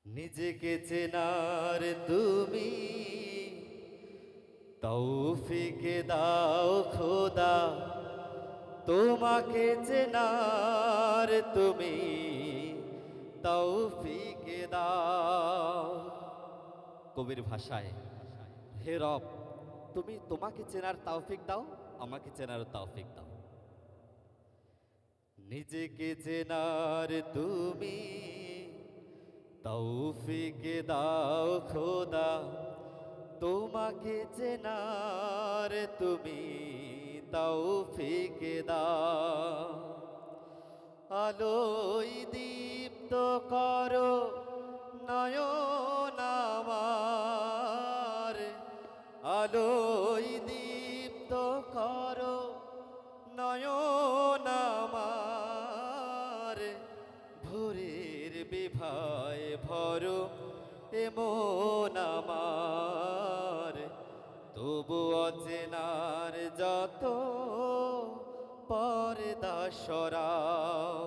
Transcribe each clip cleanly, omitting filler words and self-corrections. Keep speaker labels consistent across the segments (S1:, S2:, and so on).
S1: নিজেকে চেনার তুমি তৌফিকে দাও খোদা, তোমাকে চেনার তুমি তৌফিকে দাও। কবির ভাষায়, হে রব, তুমি তোমাকে চেনার তৌফিক দাও, আমাকে চেনার তৌফিক দাও। নিজেকে চেনার তুমি তৌফিকে দাও খোদা, তোমাকে চেনার তুমি তৌফিকে দাও। আলোয় দীপ্ত করো নয়ন আমার, আলোয় দীপ্ত করো নয়ন আমার, ভোরের বিভায় ভরো এমন আমার, তবু অচেনার যত পর্দা সরাও।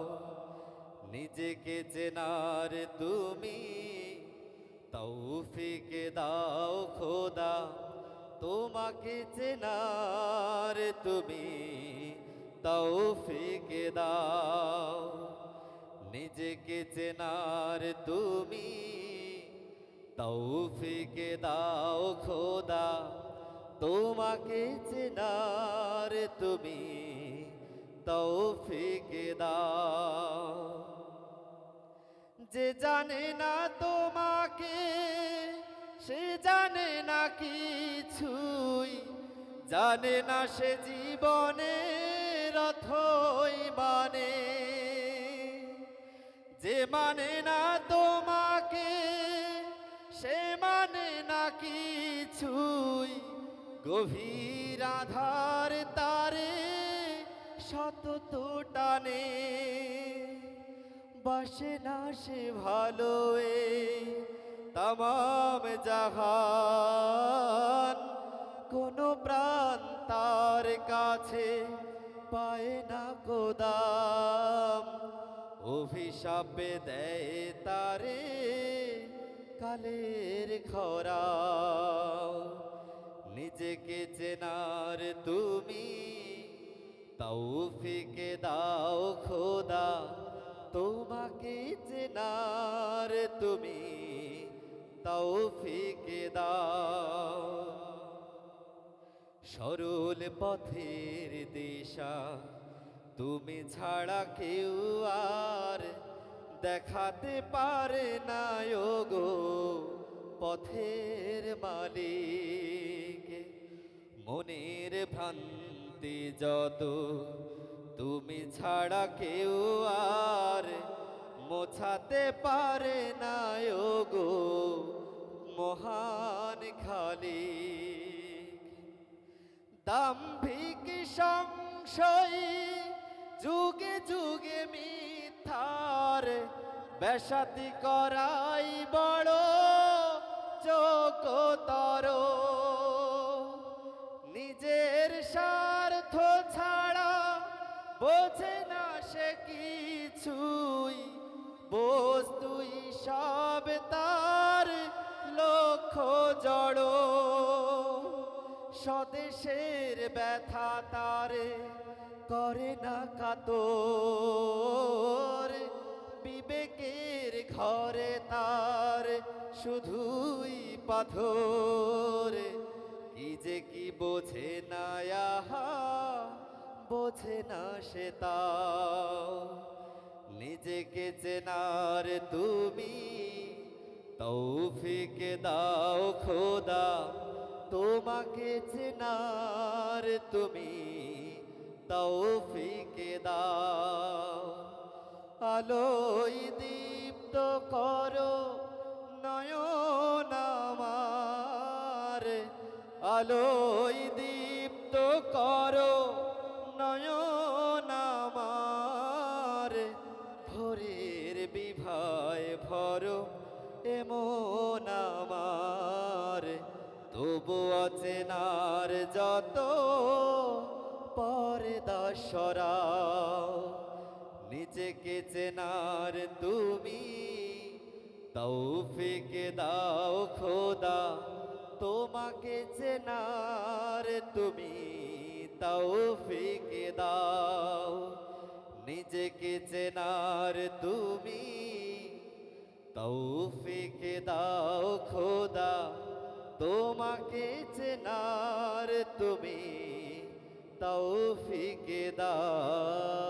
S1: নিজেকে চেনার তুমি তৌফিকে দাও খোদা, তোমাকে চেনার তুমি তৌফিকে দাও। নিজেকে চেনার তুমি তৌফিকে দাও খোদা, তোমাকে চেনার তুমি তৌফিকে দাও। যে জানে না তোমাকে সে জানে না কিছুই, জানে না সে জীবনের অথই মানে। যে মানে না তোমাকে সে মানে না কিছুই, গভীর আধার তারে শত টানে। বাসে না সে ভালো তামাম জাহান, কোনো প্রাণ তার কাছে পায় না কোদাম। অভিশাপে দেয় তারে কালের খরা। নিজেকে চেনার তুমি তৌফিকে দাও খোদা, তোমাকে চেনার তুমি তৌফিকে দাও। সরল পথের দিশা তুমি ছাড়া কেউ আর দেখাতে পারে না গো পথের মালিক। মনের ভ্রান্তি যত তুমি ছাড়া কেউ আর মোছাতে পারে না গো মহান খালিক। দাম্ভিক সংশয়ী যুগে যুগে মিথ্যার বেশাতি করাই বড় যোগ্যতর। নিজের স্বার্থ ছাড়া বোঝে না সে কিছুই, বস্তুই সব তার লক্ষ্য জড়। স্বদেশের ব্যথা তারে করে না কাতর, বিবেকের ঘরে তার শুধুই পাথর। কি যে কি বোঝে না আহা, বোঝে না সে তাও। নিজেকে চেনার তুমি তৌফিকে দাও খোদা, তোমাকে চেনার তুমি তৌফিকে দাও। আলোয় দীপ্ত করো নয়ন আমার, আলোয় দীপ্ত করো নয়ন আমার, ভোরের বিভায় ভরো এমন আমার, তবু অচেনার যত পর্দা সরাও। নিজেকে চেনার তুমি তৌফিক দাও খোদা তোমাকে চেনার, তুমি তৌফিক দাও নিজেকে চেনার, তুমি তৌফিক দাও খোদা তোমাকে চেনার, তুমি তৌফিক দাও।